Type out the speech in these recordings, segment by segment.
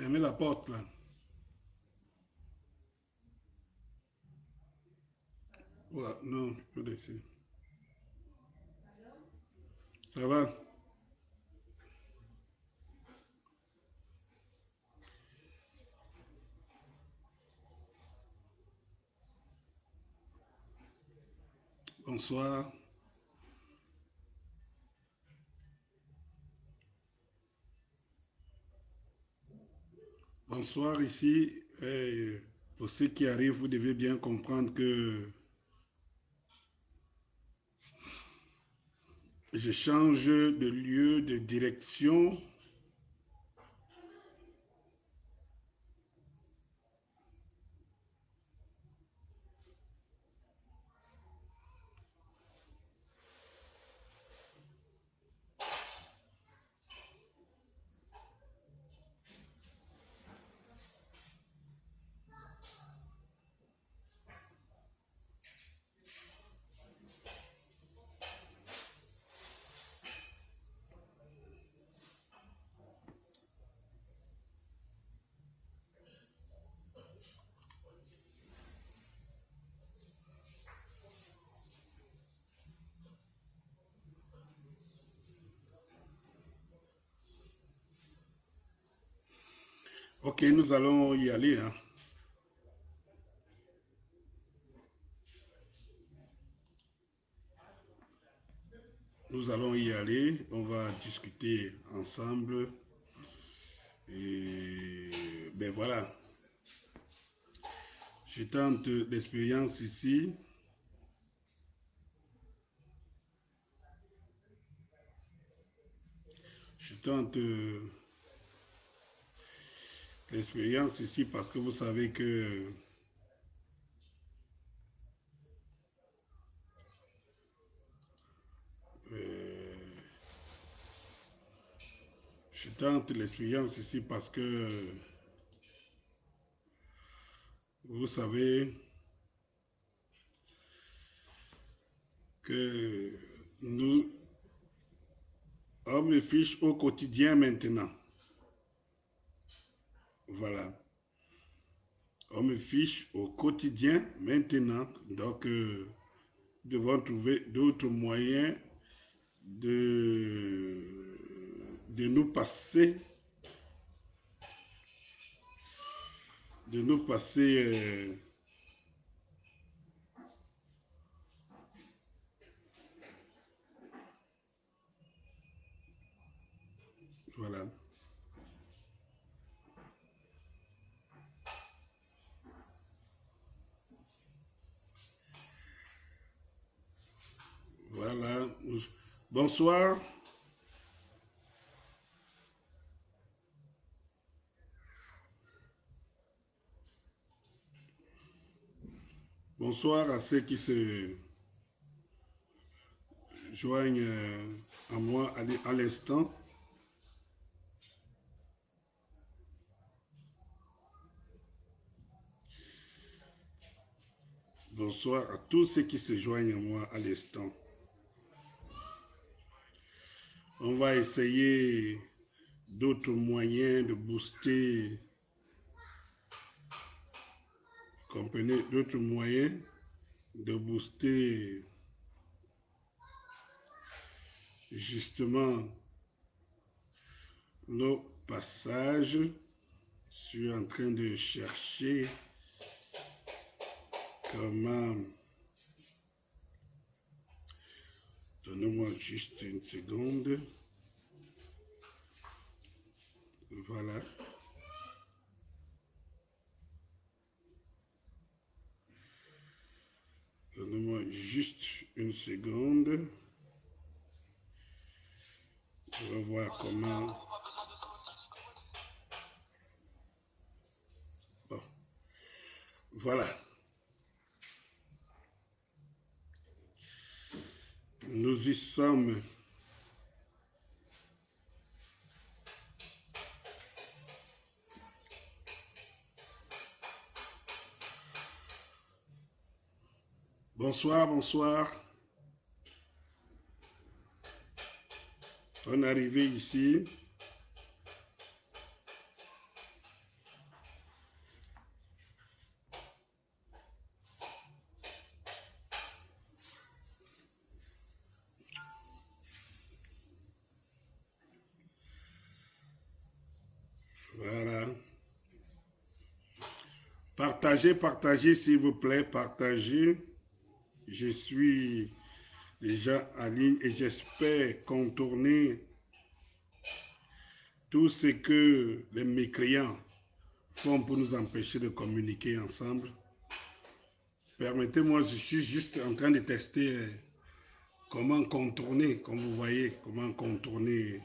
Fermez la porte là. Voilà, non, je peux laisser. Ça va? Bonsoir. Bonsoir ici. Et pour ceux qui arrivent, vous devez bien comprendre que je change de lieu, de direction. Ok, nous allons y aller, hein. Nous allons y aller. On va discuter ensemble. Et ben voilà. Je tente l'expérience ici. Je tente l'expérience ici parce que vous savez que je tente l'expérience ici parce que vous savez que nous, on me fiche au quotidien maintenant. Voilà. On me fiche au quotidien maintenant. Donc, nous devons trouver d'autres moyens de, de nous passer, de nous passer voilà. Voilà. Bonsoir. Bonsoir à ceux qui se joignent à moi à l'instant. Bonsoir à tous ceux qui se joignent à moi à l'instant. On va essayer d'autres moyens de booster, comprenez, d'autres moyens de booster justement nos passages. Je suis en train de chercher comment. Donnez-moi juste une seconde. Voilà. Donnez-moi juste une seconde. Je vais voir comment. Bon. Voilà. Nous y sommes. Bonsoir, bonsoir. On est arrivé ici. Partagez, partagez s'il vous plaît, partagez. Je suis déjà en ligne et j'espère contourner tout ce que les mécréants font pour nous empêcher de communiquer ensemble. Permettez-moi, je suis juste en train de tester comment contourner, comme vous voyez, comment contourner.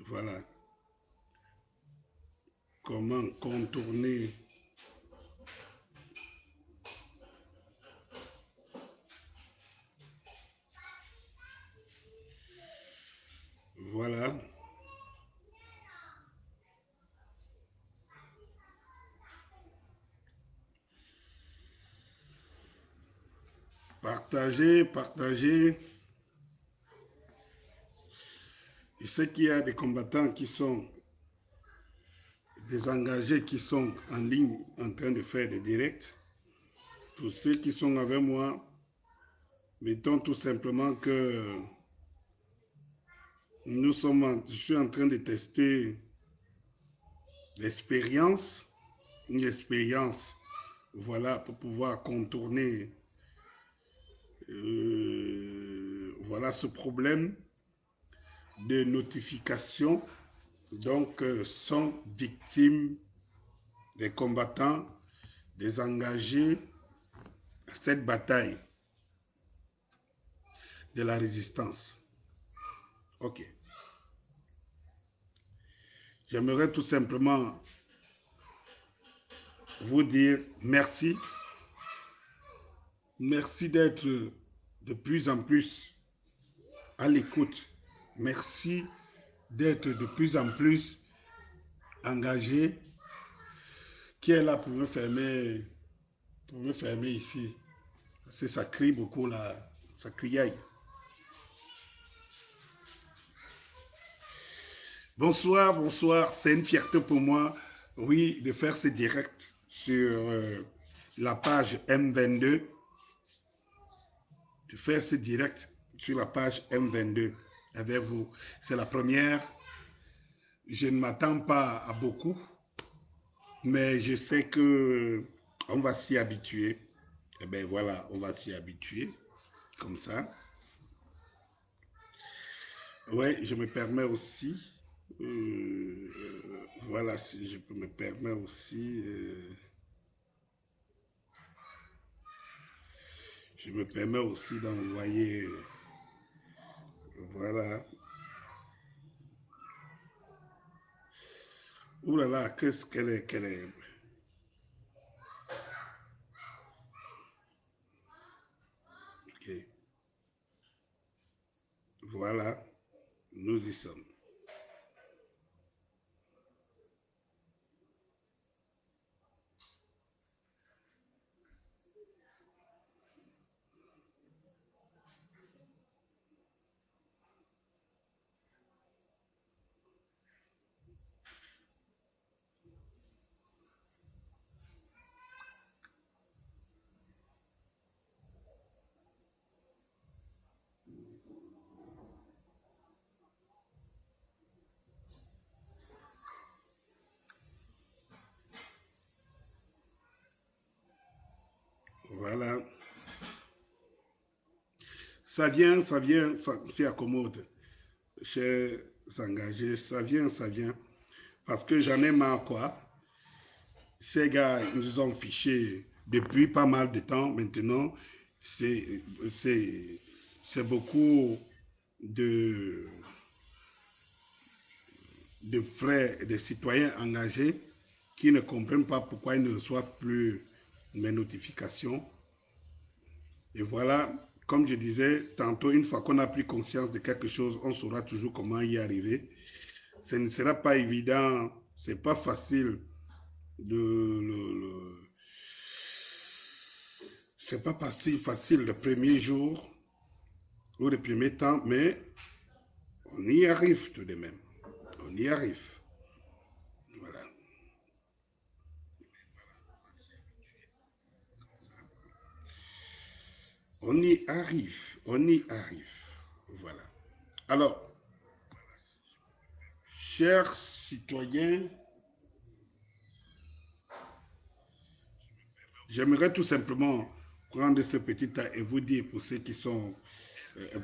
Voilà. Comment contourner. Voilà. Partagez, partagez. Je sais qu'il y a des combattants qui sont des engagés qui sont en ligne en train de faire des directs. Pour ceux qui sont avec moi, mettons tout simplement que je suis en train de tester l'expérience, une expérience, voilà, pour pouvoir contourner voilà ce problème de notification. Donc, sont victimes des combattants, des engagés à cette bataille de la résistance. Ok. J'aimerais tout simplement vous dire merci. Merci d'être de plus en plus à l'écoute. Merci d'être de plus en plus engagé. Qui est là pour me fermer ici? C'est ça crie beaucoup là, ça criaille. Bonsoir, bonsoir. C'est une fierté pour moi, oui, de faire ce direct sur la page M22. De faire ce direct sur la page M22 avec vous. C'est la première. Je ne m'attends pas à beaucoup, mais je sais que on va s'y habituer. Et bien voilà, on va s'y habituer comme ça. Ouais, je me permets aussi, voilà, si je peux me permettre aussi, je me permets aussi d'envoyer, voilà. Ouh là là, qu'est-ce qu'elle est. Ok, voilà, nous y sommes. Voilà. Ça vient, ça s'y accommode. Chers engagés, ça vient, ça vient. Parce que j'en ai marre, quoi. Ces gars, ils nous ont fichés depuis pas mal de temps maintenant. C'est beaucoup de, de frères et de citoyens engagés qui ne comprennent pas pourquoi ils ne reçoivent plus mes notifications. Et voilà, comme je disais tantôt, une fois qu'on a pris conscience de quelque chose, on saura toujours comment y arriver. Ce ne sera pas évident, c'est pas facile c'est pas facile le premier jour ou le premier temps, mais on y arrive tout de même. On y arrive. Voilà. On y arrive. On y arrive. Voilà. Alors, chers citoyens, J'aimerais tout simplement prendre ce petit temps et vous dire pour ceux qui sont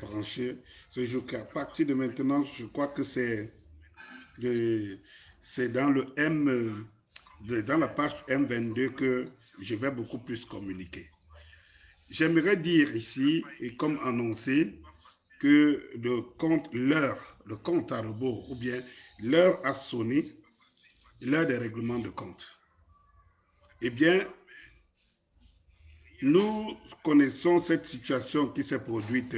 branchés ce jour qu'à partir de maintenant, je crois que c'est dans le dans la page M22 que je vais beaucoup plus communiquer. J'aimerais dire ici, et comme annoncé, que le compte à rebours, ou bien l'heure a sonné, l'heure des règlements de compte. Eh bien, nous connaissons cette situation qui s'est produite,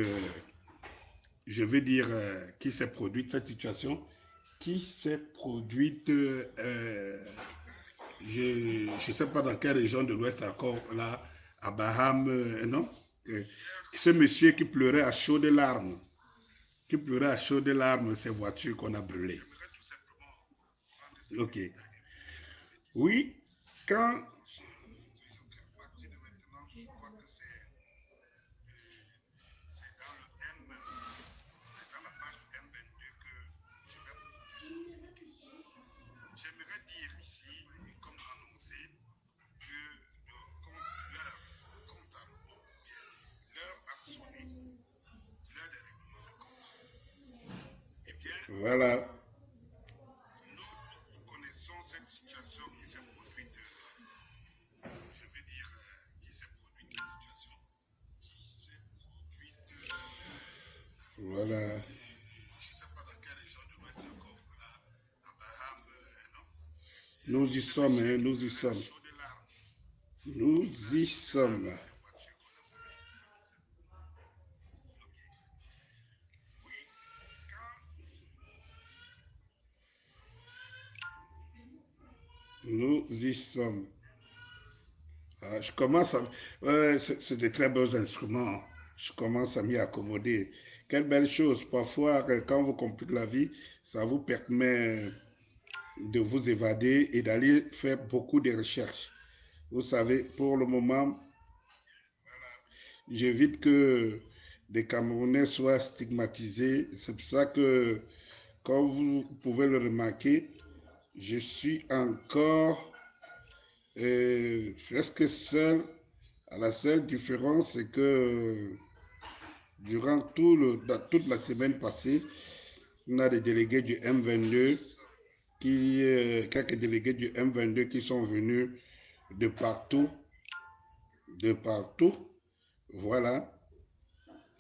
je veux dire, qui s'est produite, cette situation qui s'est produite, je ne sais pas dans quelle région de l'Ouest encore, là, à Baham, non? Ce monsieur qui pleurait à chaudes larmes, ses voitures qu'on a brûlées. Ok. Oui, quand voilà. Voilà. Nous y sommes, hein, nous y sommes. Nous y sommes. Nous y sommes. Ah, je commence à... c'est de très beaux instruments. Je commence à m'y accommoder. Quelle belle chose. Parfois, quand vous compliquez la vie, ça vous permet de vous évader et d'aller faire beaucoup de recherches. Vous savez, pour le moment, j'évite que des Camerounais soient stigmatisés. C'est pour ça que, comme vous pouvez le remarquer, je suis encore presque seul. La seule différence, c'est que durant toute la semaine passée, on a des délégués du M22 quelques délégués du M22 qui sont venus de partout, voilà.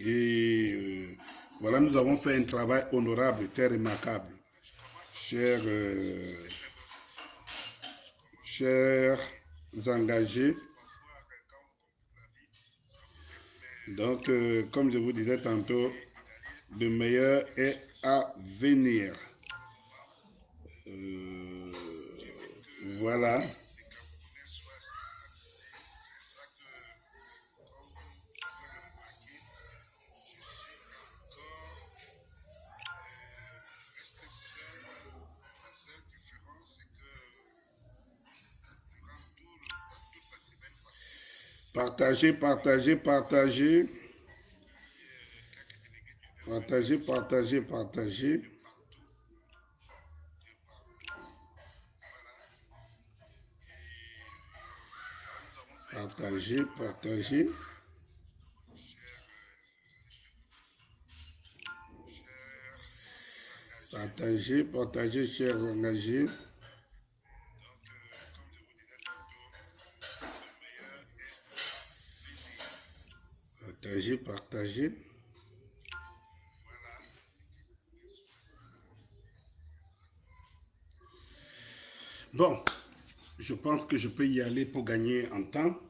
Et voilà, nous avons fait un travail honorable, très remarquable, chers, chers engagés. Donc, comme je vous disais tantôt, le meilleur est à venir. Voilà. Partagez, partagez, partagez. Partagez, partagez, partagez. Partagez, partagez. Partagez, partagez, chers engagés. Partagez, partagez. Bon, je pense que je peux y aller pour gagner en temps.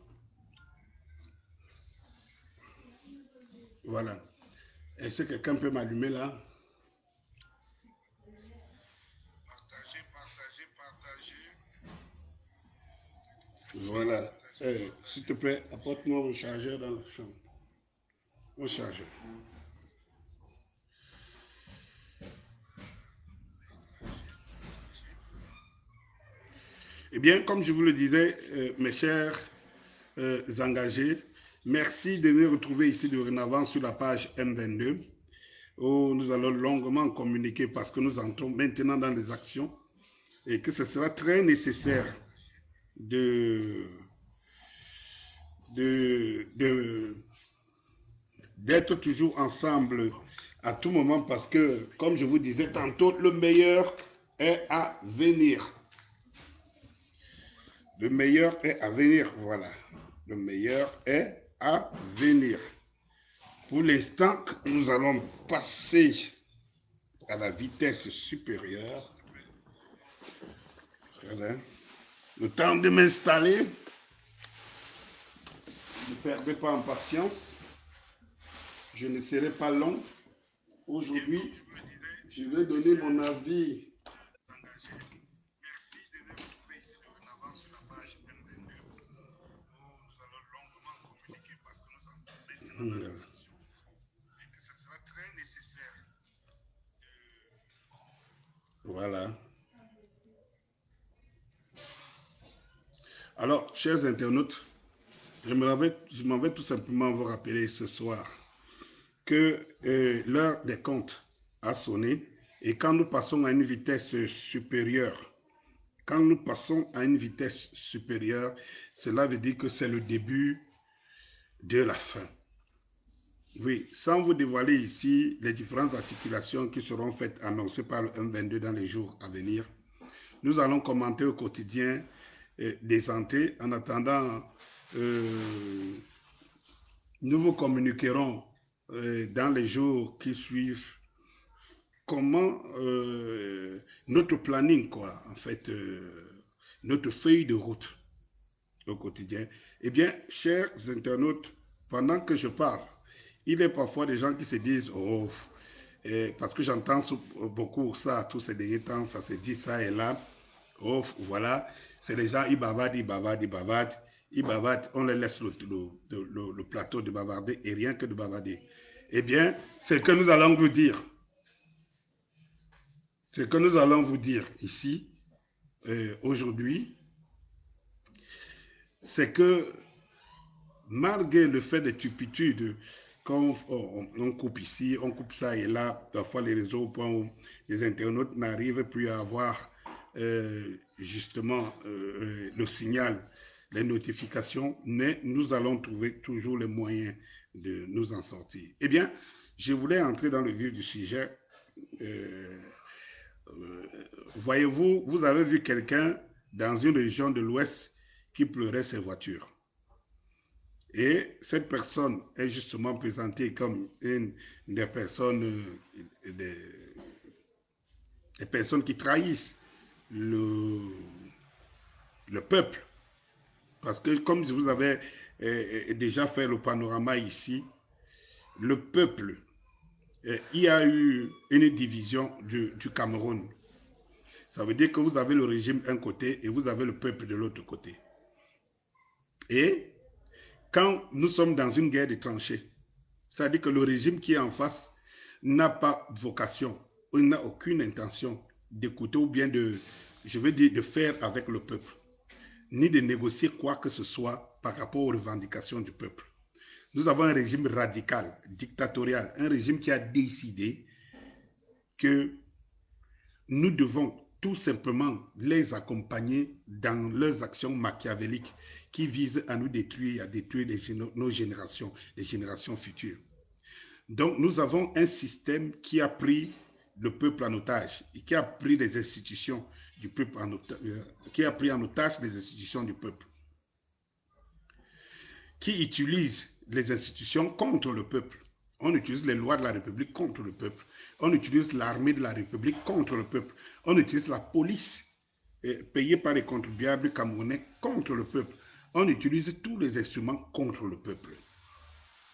Voilà. Est-ce que quelqu'un peut m'allumer là? Partagez, partagez, partagez. Voilà. S'il te plaît, apporte-moi mon chargeur dans la chambre. Mon chargeur. Eh bien, comme je vous le disais, mes chers engagés, merci de nous retrouver ici dorénavant sur la page M22 où nous allons longuement communiquer parce que nous entrons maintenant dans les actions et que ce sera très nécessaire de d'être toujours ensemble à tout moment parce que, comme je vous disais tantôt, le meilleur est à venir. Le meilleur est à venir, voilà. Le meilleur est à venir. Pour l'instant, nous allons passer à la vitesse supérieure. Voilà. Le temps de m'installer. Ne perdez pas en patience. Je ne serai pas long. Aujourd'hui, je vais donner mon avis. Voilà. Alors, chers internautes, je m'en vais tout simplement vous rappeler ce soir que l'heure des comptes a sonné et quand nous passons à une vitesse supérieure, cela veut dire que c'est le début de la fin. Oui, sans vous dévoiler ici les différentes articulations qui seront faites, annoncées par le M22 dans les jours à venir, nous allons commenter au quotidien des entrées. En attendant, nous vous communiquerons dans les jours qui suivent comment notre planning, quoi, en fait, notre feuille de route au quotidien. Eh bien, chers internautes, pendant que je parle, il y a parfois des gens qui se disent, oh, parce que j'entends beaucoup ça tous ces derniers temps, ça se dit ça et là, oh, voilà, c'est les gens, ils bavardent, on les laisse le plateau de bavarder et rien que de bavarder. Eh bien, c'est que nous allons vous dire, ici, aujourd'hui, c'est que malgré le fait des turpitudes, quand on coupe ici, on coupe ça et là, parfois les réseaux au point où les internautes n'arrivent plus à avoir justement le signal, les notifications, mais nous allons trouver toujours les moyens de nous en sortir. Eh bien, je voulais entrer dans le vif du sujet. Voyez-vous, vous avez vu quelqu'un dans une région de l'Ouest qui pleurait ses voitures. Et cette personne est justement présentée comme une des personnes, des personnes qui trahissent le peuple. Parce que comme je vous avais déjà fait le panorama ici, le peuple, il y a eu une division du Cameroun. Ça veut dire que vous avez le régime d'un côté et vous avez le peuple de l'autre côté. Et quand nous sommes dans une guerre de tranchées, ça veut dire que le régime qui est en face n'a pas vocation, ou n'a aucune intention d'écouter ou bien de faire avec le peuple, ni de négocier quoi que ce soit par rapport aux revendications du peuple. Nous avons un régime radical, dictatorial, un régime qui a décidé que nous devons tout simplement les accompagner dans leurs actions machiavéliques qui visent à nous détruire, à détruire nos générations, les générations futures. Donc nous avons un système qui a pris le peuple en otage et qui a pris les institutions du peuple en otage, qui a pris en otage les institutions du peuple, qui utilise les institutions contre le peuple. On utilise les lois de la République contre le peuple. On utilise l'armée de la République contre le peuple. On utilise la police payée par les contribuables camerounais contre le peuple. On utilise tous les instruments contre le peuple.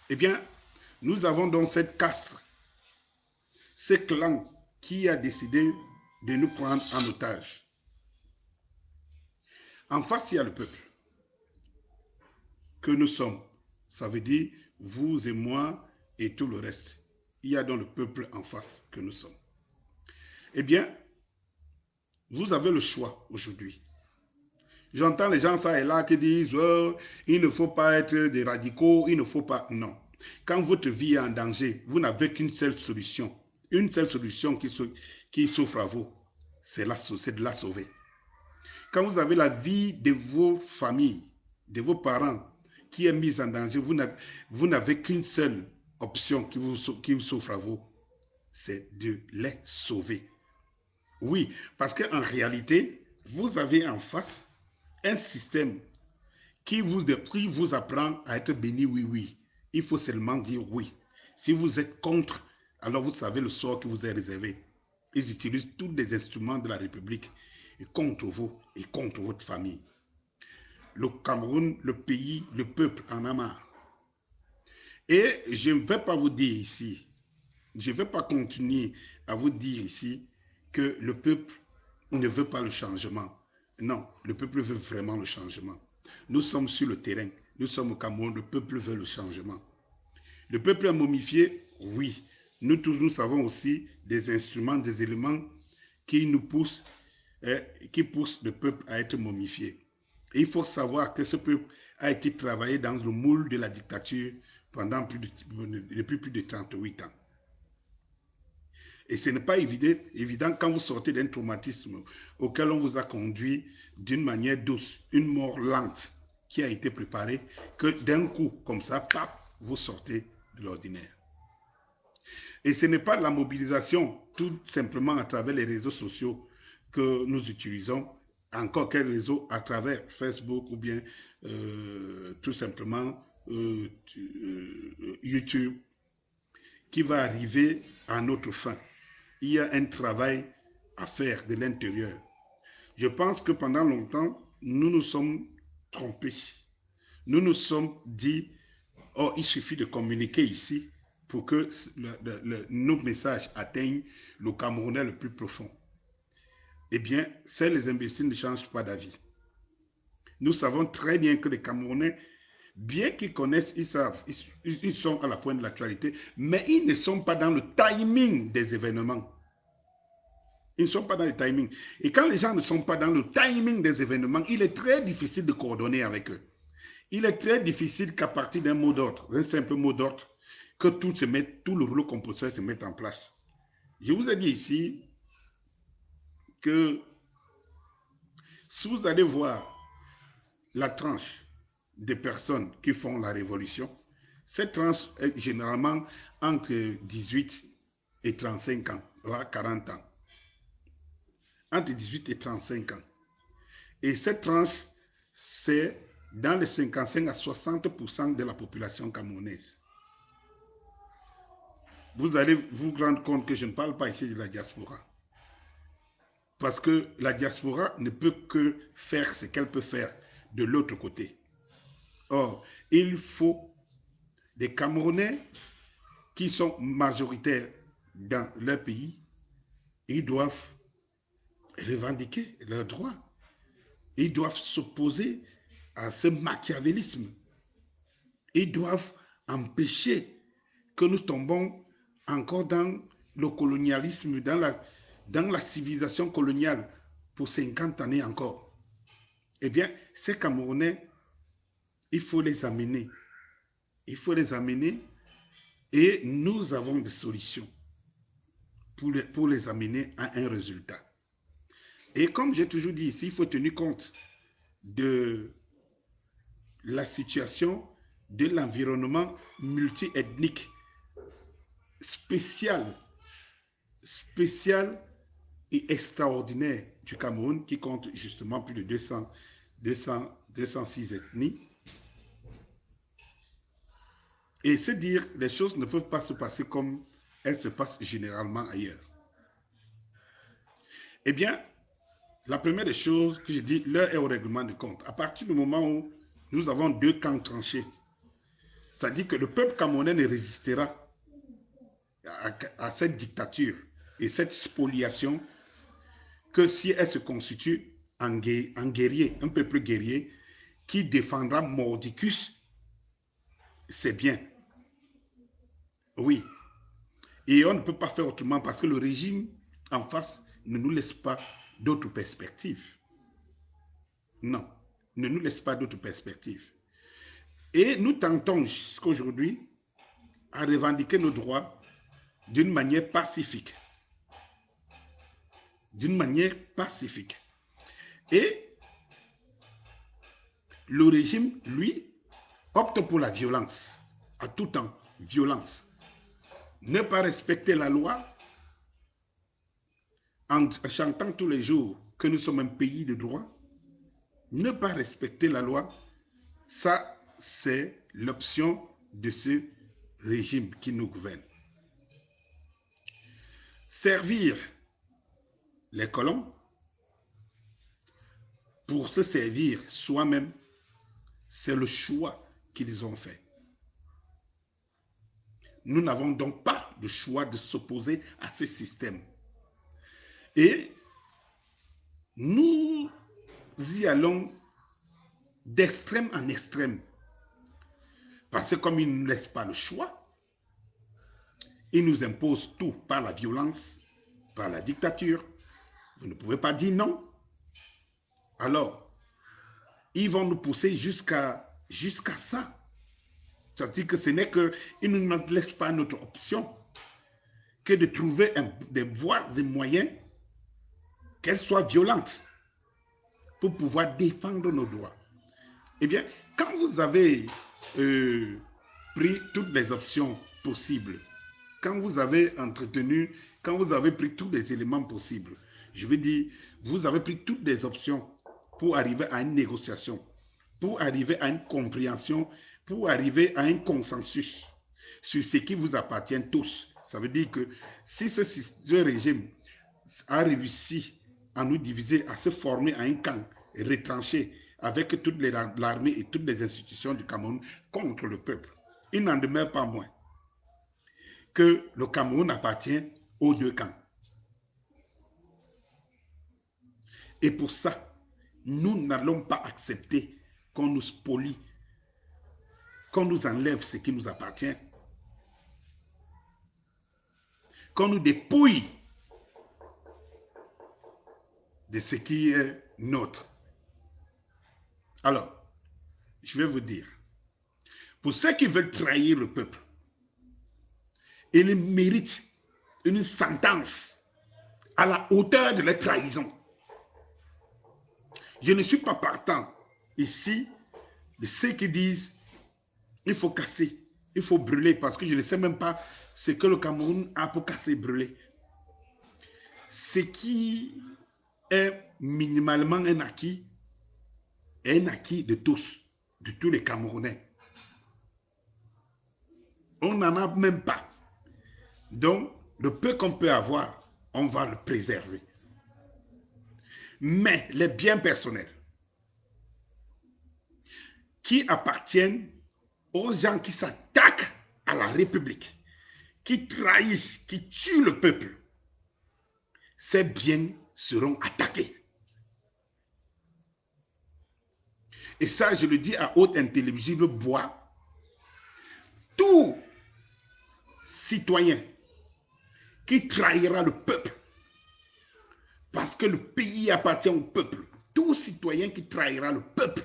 Eh bien, nous avons donc cette caste, ce clan qui a décidé de nous prendre en otage. En face, il y a le peuple que nous sommes. Ça veut dire vous et moi et tout le reste. Il y a donc le peuple en face que nous sommes. Eh bien, vous avez le choix aujourd'hui. J'entends les gens ça et là qui disent oh, il ne faut pas être des radicaux, il ne faut pas... Non. Quand votre vie est en danger, vous n'avez qu'une seule solution. Une seule solution qui s'offre à vous, c'est de la sauver. Quand vous avez la vie de vos familles, de vos parents, qui est mise en danger, vous n'avez qu'une seule option qui vous s'offre à vous, c'est de les sauver. Oui, parce qu'en réalité, vous avez en face un système qui vous apprend à être béni, oui, oui. Il faut seulement dire oui. Si vous êtes contre, alors vous savez le sort qui vous est réservé. Ils utilisent tous les instruments de la République contre vous et contre votre famille. Le Cameroun, le pays, le peuple en a marre. Et je ne vais pas vous dire ici, je ne vais pas continuer à vous dire ici que le peuple ne veut pas le changement. Non, le peuple veut vraiment le changement. Nous sommes sur le terrain, nous sommes au Cameroun, le peuple veut le changement. Le peuple est momifié, oui. Nous tous, nous savons aussi des instruments, des éléments qui nous poussent, qui poussent le peuple à être momifié. Et il faut savoir que ce peuple a été travaillé dans le moule de la dictature pendant depuis plus de 38 ans. Et ce n'est pas évident quand vous sortez d'un traumatisme auquel on vous a conduit d'une manière douce, une mort lente qui a été préparée, que d'un coup, comme ça, paf, vous sortez de l'ordinaire. Et ce n'est pas la mobilisation tout simplement à travers les réseaux sociaux que nous utilisons, encore quel réseau, à travers Facebook ou bien tout simplement YouTube, qui va arriver à notre fin. Il y a un travail à faire de l'intérieur. Je pense que pendant longtemps, nous nous sommes trompés. Nous nous sommes dit, oh, il suffit de communiquer ici pour que nos messages atteignent le Camerounais le plus profond. Eh bien, les imbéciles ne changent pas d'avis. Nous savons très bien que les Camerounais, bien qu'ils connaissent, ils savent, ils sont à la pointe de l'actualité, mais ils ne sont pas dans le timing des événements. Ils ne sont pas dans le timing. Et quand les gens ne sont pas dans le timing des événements, il est très difficile de coordonner avec eux. Il est très difficile qu'à partir d'un mot d'ordre, d'un simple mot d'ordre, que tout le rouleau compresseur se mette en place. Je vous ai dit ici que si vous allez voir la tranche des personnes qui font la révolution, cette tranche est généralement entre 18 et 35 ans, voire 40 ans. Entre 18 et 35 ans. Et cette tranche, c'est dans les 55 à 60% de la population camerounaise. Vous allez vous rendre compte que je ne parle pas ici de la diaspora. Parce que la diaspora ne peut que faire ce qu'elle peut faire de l'autre côté. Or, il faut des Camerounais qui sont majoritaires dans leur pays, ils doivent revendiquer leurs droits. Ils doivent s'opposer à ce machiavélisme. Ils doivent empêcher que nous tombons encore dans le colonialisme, dans la civilisation coloniale pour 50 années encore. Eh bien, ces Camerounais, il faut les amener. Il faut les amener et nous avons des solutions pour les amener à un résultat. Et comme j'ai toujours dit ici, il faut tenir compte de la situation de l'environnement multiethnique spécial et extraordinaire du Cameroun qui compte justement plus de 206 ethnies. Et se dire, les choses ne peuvent pas se passer comme elles se passent généralement ailleurs. Eh bien, la première des choses que je dis, l'heure est au règlement de compte. À partir du moment où nous avons deux camps tranchés, ça dit que le peuple camerounais ne résistera à cette dictature et cette spoliation que si elle se constitue en guerrier, un peuple guerrier qui défendra mordicus, c'est bien. Oui. Et on ne peut pas faire autrement parce que le régime en face ne nous laisse pas d'autres perspectives. Non, ne nous laisse pas d'autres perspectives. Et nous tentons jusqu'à aujourd'hui à revendiquer nos droits d'une manière pacifique. D'une manière pacifique. Et le régime, lui, optent pour la violence, à tout temps, violence. Ne pas respecter la loi en chantant tous les jours que nous sommes un pays de droit, ne pas respecter la loi, ça c'est l'option de ce régime qui nous gouverne. Servir les colons pour se servir soi-même, c'est le choix qu'ils ont fait. Nous n'avons donc pas le choix de s'opposer à ce système. Et nous y allons d'extrême en extrême. Parce que comme ils ne nous laissent pas le choix, ils nous imposent tout par la violence, par la dictature. Vous ne pouvez pas dire non. Alors, ils vont nous pousser jusqu'à ça. C'est-à-dire que ce n'est qu'ils ne nous laissent pas notre option que de trouver des voies et moyens, qu'elles soient violentes, pour pouvoir défendre nos droits. Eh bien, quand vous avez pris toutes les options possibles, quand vous avez entretenu, quand vous avez pris tous les éléments possibles, je veux dire, vous avez pris toutes les options pour arriver à une négociation, pour arriver à une compréhension, pour arriver à un consensus sur ce qui vous appartient tous. Ça veut dire que si ce régime a réussi à nous diviser, à se former à un camp retranché avec toute l'armée et toutes les institutions du Cameroun contre le peuple, il n'en demeure pas moins que le Cameroun appartient aux deux camps. Et pour ça, nous n'allons pas accepter qu'on nous spolie, qu'on nous enlève ce qui nous appartient, qu'on nous dépouille de ce qui est nôtre. Alors, je vais vous dire, pour ceux qui veulent trahir le peuple, ils méritent une sentence à la hauteur de leur trahison. Je ne suis pas partant ici de ceux qui disent il faut casser, il faut brûler, parce que je ne sais même pas ce que le Cameroun a pour casser et brûler. Ce qui est minimalement un acquis est un acquis de tous les Camerounais. On n'en a même pas. Donc, le peu qu'on peut avoir, on va le préserver. Mais les biens personnels qui appartiennent aux gens qui s'attaquent à la République, qui trahissent, qui tuent le peuple, ces biens seront attaqués. Et ça, je le dis à haute intelligible voix, tout citoyen qui trahira le peuple, parce que le pays appartient au peuple, tout citoyen qui trahira le peuple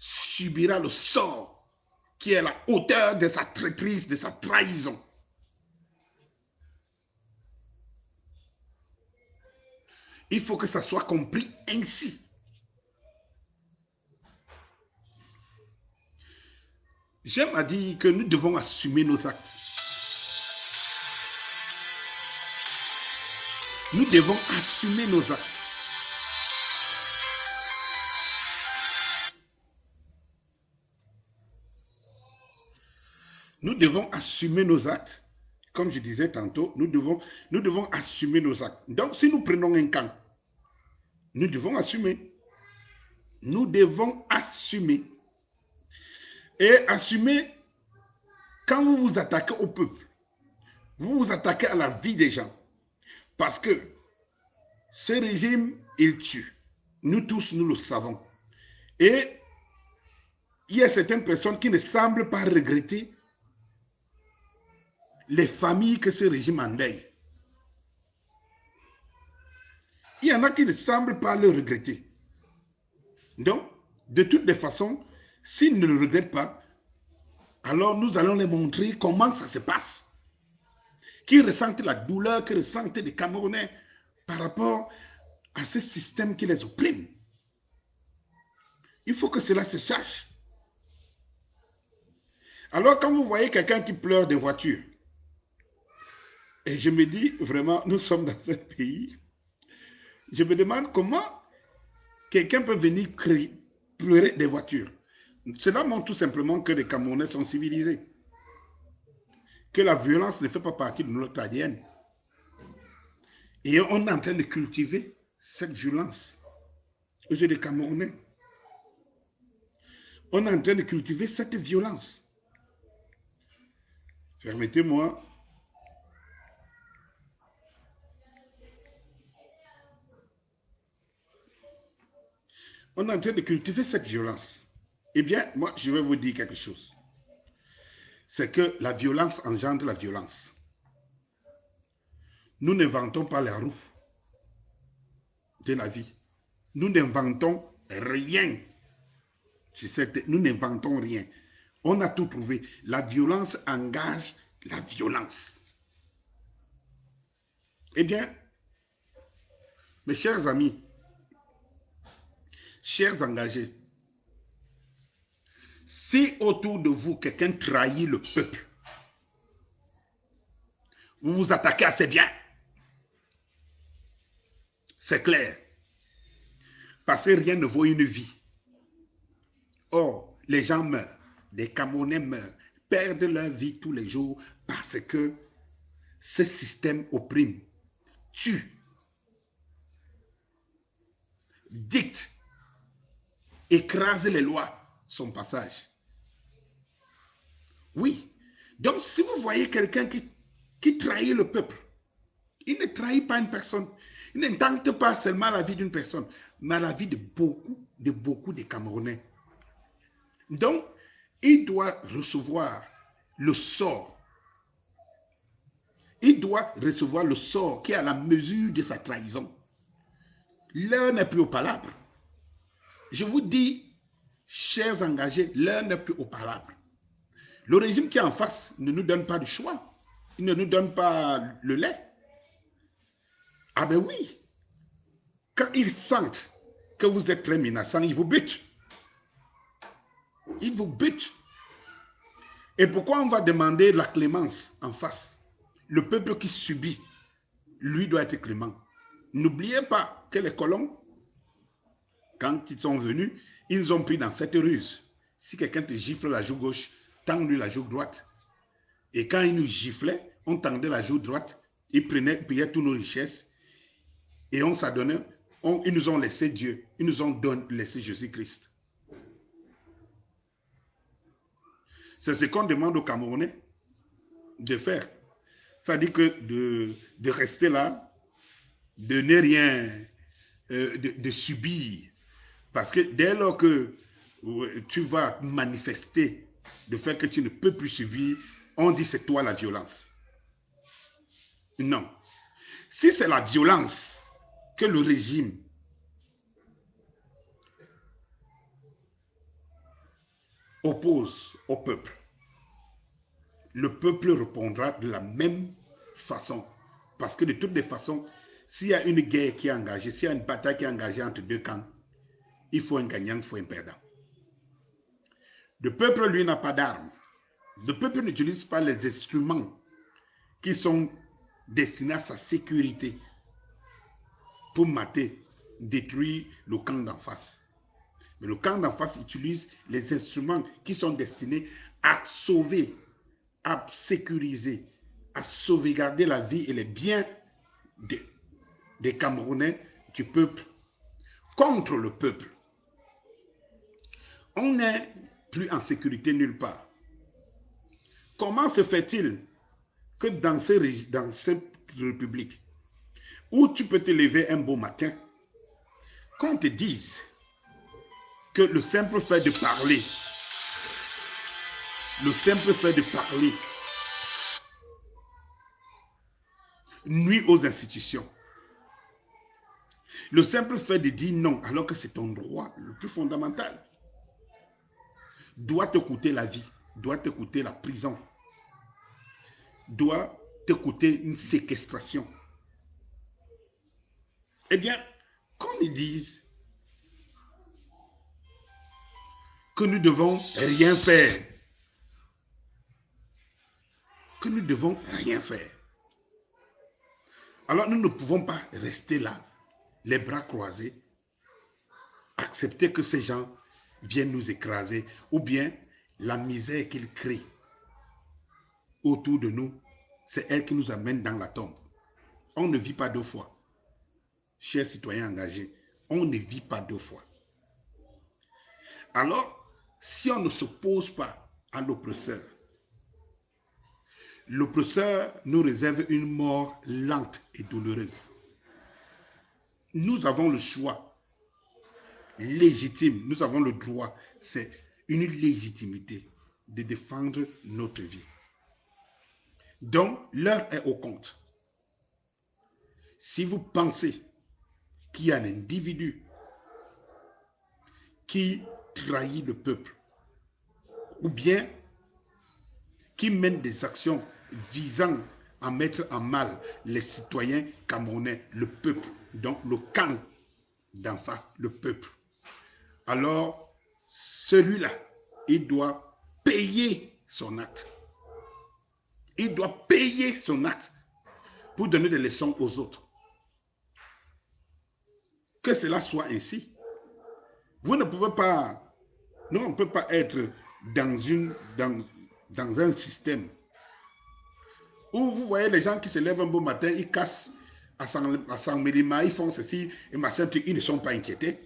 subira le sort qui est à la hauteur de sa traîtrise, de sa trahison. Il faut que ça soit compris ainsi. J'aime à dire que nous devons assumer nos actes. Nous devons assumer nos actes. Nous devons assumer nos actes. Comme je disais tantôt, nous devons assumer nos actes. Donc, si nous prenons un camp, nous devons assumer. Nous devons assumer. Et assumer, quand vous vous attaquez au peuple, vous vous attaquez à la vie des gens. Parce que ce régime, il tue. Nous tous, nous le savons. Et il y a certaines personnes qui ne semblent pas regretter les familles que ce régime endeuille. Il y en a qui ne semblent pas le regretter. Donc, de toutes les façons, s'ils ne le regrettent pas, alors nous allons les montrer comment ça se passe. Qui ressentent la douleur que ressentent les Camerounais par rapport à ce système qui les opprime. Il faut que cela se sache. Alors quand vous voyez quelqu'un qui pleure des voitures, et je me dis vraiment, nous sommes dans un pays, je me demande comment quelqu'un peut venir pleurer des voitures. Cela montre tout simplement que les Camerounais sont civilisés. Que la violence ne fait pas partie de notre ADN. Et on est en train de cultiver cette violence. Aux des Camerounais. On est en train de cultiver cette violence. Permettez-moi. On est en train de cultiver cette violence. Eh bien, moi, je vais vous dire quelque chose. C'est que la violence engendre la violence. Nous n'inventons pas la roue de la vie. Nous n'inventons rien. Nous n'inventons rien. On a tout trouvé. La violence engage la violence. Eh bien, mes chers amis, chers engagés, si autour de vous, quelqu'un trahit le peuple, vous vous attaquez à ses biens. C'est clair. Parce que rien ne vaut une vie. Or, les gens meurent. Les Camerounais meurent, perdent leur vie tous les jours parce que ce système opprime, tue, dicte, écrase les lois, son passage. Oui. Donc, si vous voyez quelqu'un qui trahit le peuple, il ne trahit pas une personne. Il n'intente pas seulement la vie d'une personne, mais la vie de beaucoup de Camerounais. Donc, il doit recevoir le sort. Il doit recevoir le sort qui est à la mesure de sa trahison. L'heure n'est plus au palabre. Je vous dis, chers engagés, l'heure n'est plus au palabre. Le régime qui est en face ne nous donne pas de choix. Il ne nous donne pas le lait. Ah ben oui. Quand ils sentent que vous êtes très menaçant, ils vous butent. Ils vous butent. Et pourquoi on va demander la clémence en face? Le peuple qui subit, lui doit être clément. N'oubliez pas que les colons, quand ils sont venus, ils ont pris dans cette ruse. Si quelqu'un te gifle la joue gauche, tends-lui la joue droite. Et quand ils nous giflaient, on tendait la joue droite, ils pillaient toutes nos richesses, et on s'adonnait, ils nous ont laissé Dieu, ils nous ont laissé Jésus-Christ. C'est ce qu'on demande aux Camerounais de faire. Ça dit que de rester là, de ne rien, de subir. Parce que dès lors que tu vas manifester le fait que tu ne peux plus subir, on dit c'est toi la violence. Non. Si c'est la violence que le régime oppose au peuple, le peuple répondra de la même façon. Parce que de toutes les façons, s'il y a une guerre qui est engagée, s'il y a une bataille qui est engagée entre deux camps, il faut un gagnant, il faut un perdant. Le peuple, lui, n'a pas d'armes. Le peuple n'utilise pas les instruments qui sont destinés à sa sécurité pour mater, détruire le camp d'en face. Mais le camp d'en face utilise les instruments qui sont destinés à sauver, à sécuriser, à sauvegarder la vie et les biens des Camerounais, du peuple, contre le peuple. On n'est plus en sécurité nulle part. Comment se fait-il que dans cette république, où tu peux te lever un beau matin, qu'on te dise que le simple fait de parler, nuit aux institutions. Le simple fait de dire non, alors que c'est ton droit le plus fondamental, doit te coûter la vie, doit te coûter la prison, doit te coûter une séquestration. Eh bien, qu'on ils disent que nous devons rien faire, que nous ne devons rien faire. Alors nous ne pouvons pas rester là, les bras croisés, accepter que ces gens viennent nous écraser, ou bien la misère qu'ils créent autour de nous, c'est elle qui nous amène dans la tombe. On ne vit pas deux fois. Chers citoyens engagés, on ne vit pas deux fois. Alors, si on ne s'oppose pas à l'oppresseur, l'oppresseur nous réserve une mort lente et douloureuse. Nous avons le choix légitime, nous avons le droit, c'est une légitimité de défendre notre vie. Donc, l'heure est au compte. Si vous pensez qu'il y a un individu qui trahit le peuple, ou bien qui mène des actions visant à mettre en mal les citoyens camerounais, le peuple, donc le camp d'en face, le peuple, alors celui-là, il doit payer son acte. Il doit payer son acte pour donner des leçons aux autres. Que cela soit ainsi. Vous ne pouvez pas, nous on ne peut pas être dans un système où vous voyez les gens qui se lèvent un beau matin, ils cassent à San Mélima, ils font ceci et machin, ils ne sont pas inquiétés.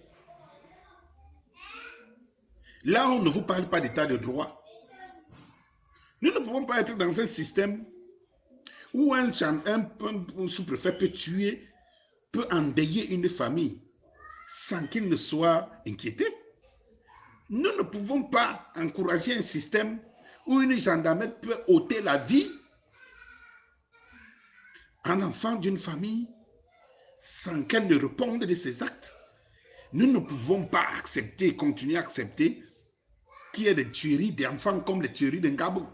Là, on ne vous parle pas d'état de droit. Nous ne pouvons pas être dans un système où un sous-préfet peut tuer, peut endeuiller une famille sans qu'il ne soit inquiété. Nous ne pouvons pas encourager un système où une gendarmerie peut ôter la vie à un enfant d'une famille sans qu'elle ne réponde de ses actes. Nous ne pouvons pas accepter, continuer à accepter qu'il y ait des tueries d'enfants comme les tueries de Ngabou.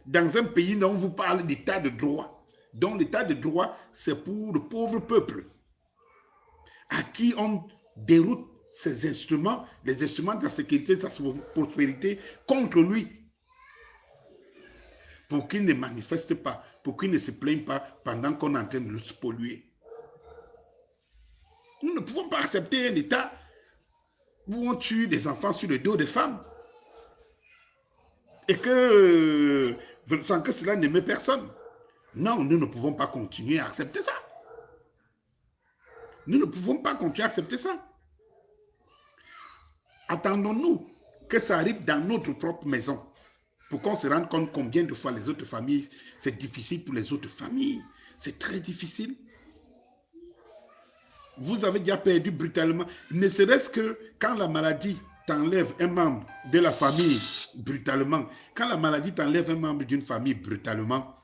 Dans un pays dont on vous parle d'état de droit, dont l'état de droit, c'est pour le pauvre peuple, à qui on déroute ses instruments, les instruments de la sécurité, de sa prospérité, contre lui, pour qu'il ne manifeste pas, pour qu'il ne se plaigne pas pendant qu'on est en train de le spolier. Nous ne pouvons pas accepter un état où on tue des enfants sur le dos des femmes et que sans que cela n'aime personne. Non, nous ne pouvons pas continuer à accepter ça. Nous ne pouvons pas continuer à accepter ça. Attendons-nous que ça arrive dans notre propre maison pour qu'on se rende compte combien de fois les autres familles, c'est difficile pour les autres familles. C'est très difficile. Vous avez déjà perdu brutalement, ne serait-ce que quand la maladie t'enlève un membre de la famille brutalement, quand la maladie t'enlève un membre d'une famille brutalement,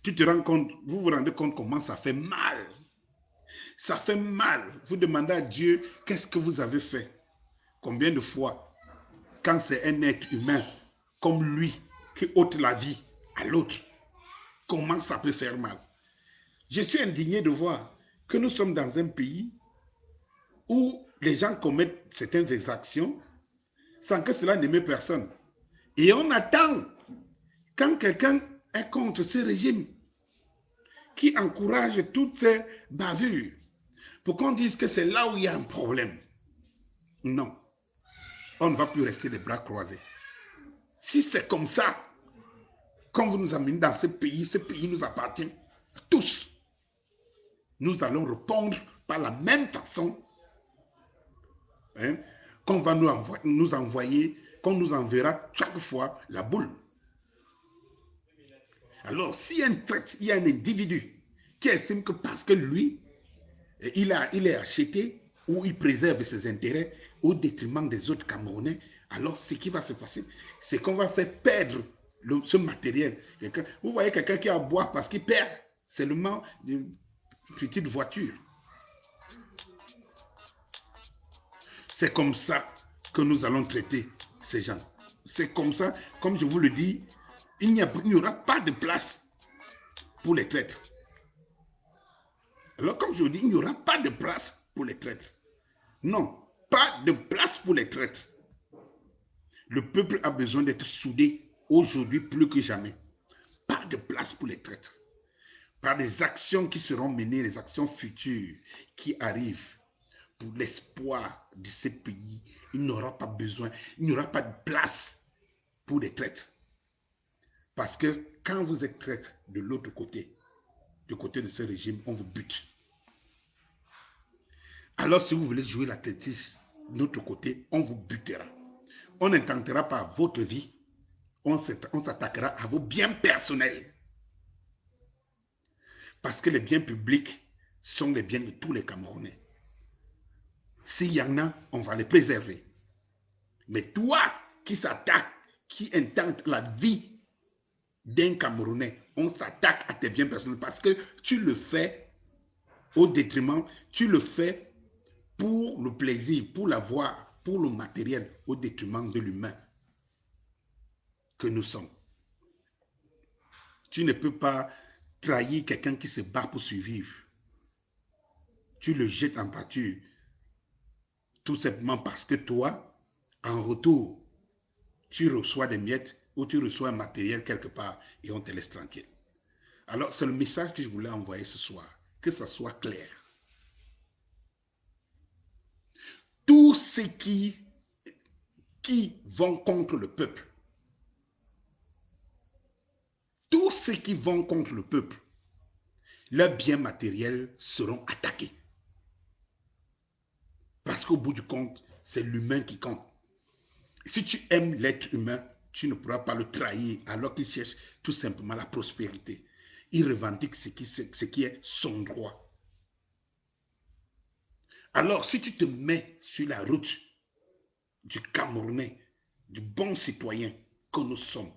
tu te rends compte, vous vous rendez compte comment ça fait mal. Ça fait mal. Vous demandez à Dieu, qu'est-ce que vous avez fait? Combien de fois, quand c'est un être humain comme lui qui ôte la vie à l'autre, comment ça peut faire mal? Je suis indigné de voir que nous sommes dans un pays où les gens commettent certaines exactions sans que cela n'aime personne. Et on attend quand quelqu'un est contre ce régime qui encourage toutes ces bavures pour qu'on dise que c'est là où il y a un problème. Non, on ne va plus rester les bras croisés. Si c'est comme ça, quand vous nous amenez dans ce pays nous appartient à tous. Nous allons répondre par la même façon qu'on va nous envoyer, qu'on nous enverra chaque fois la boule. Alors, s'il y a un individu qui estime que parce que lui, il est acheté ou il préserve ses intérêts au détriment des autres Camerounais, alors ce qui va se passer, c'est qu'on va faire perdre ce matériel. Vous voyez quelqu'un qui a à boire parce qu'il perd seulement une petite voiture. C'est comme ça que nous allons traiter ces gens. C'est comme ça, comme je vous le dis, il n'y aura pas de place pour les traîtres. Alors, comme je vous dis, il n'y aura pas de place pour les traîtres. Non, pas de place pour les traîtres. Le peuple a besoin d'être soudé aujourd'hui plus que jamais. Pas de place pour les traîtres. Par les actions qui seront menées, les actions futures qui arrivent, pour l'espoir de ce pays, il n'aura pas besoin, il n'y aura pas de place pour les traîtres. Parce que quand vous êtes traître de l'autre côté, du côté de ce régime, on vous bute. Alors si vous voulez jouer la traîtrise de notre côté, on vous butera. On n'intentera pas votre vie, on s'attaquera à vos biens personnels. Parce que les biens publics sont les biens de tous les Camerounais. S'il y en a, on va les préserver. Mais toi qui s'attaque, qui intente la vie d'un Camerounais, on s'attaque à tes biens personnels parce que tu le fais au détriment, tu le fais pour le plaisir, pour l'avoir, pour le matériel, au détriment de l'humain que nous sommes. Tu ne peux pas trahir quelqu'un qui se bat pour survivre. Tu le jettes en pâture, tout simplement parce que toi, en retour, tu reçois des miettes ou tu reçois un matériel quelque part et on te laisse tranquille. Alors, c'est le message que je voulais envoyer ce soir, que ça soit clair. Tous ceux qui vont contre le peuple, tous ceux qui vont contre le peuple, leurs biens matériels seront attaqués. Parce qu'au bout du compte, c'est l'humain qui compte. Si tu aimes l'être humain, tu ne pourras pas le trahir alors qu'il cherche tout simplement la prospérité. Il revendique ce qui est son droit. Alors, si tu te mets sur la route du Camerounais, du bon citoyen que nous sommes,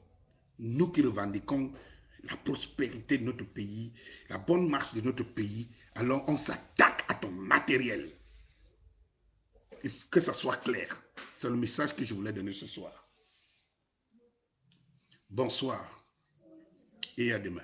nous qui revendiquons la prospérité de notre pays, la bonne marche de notre pays, alors on s'attaque à ton matériel. Il faut que ça soit clair. C'est le message que je voulais donner ce soir. Bonsoir et à demain.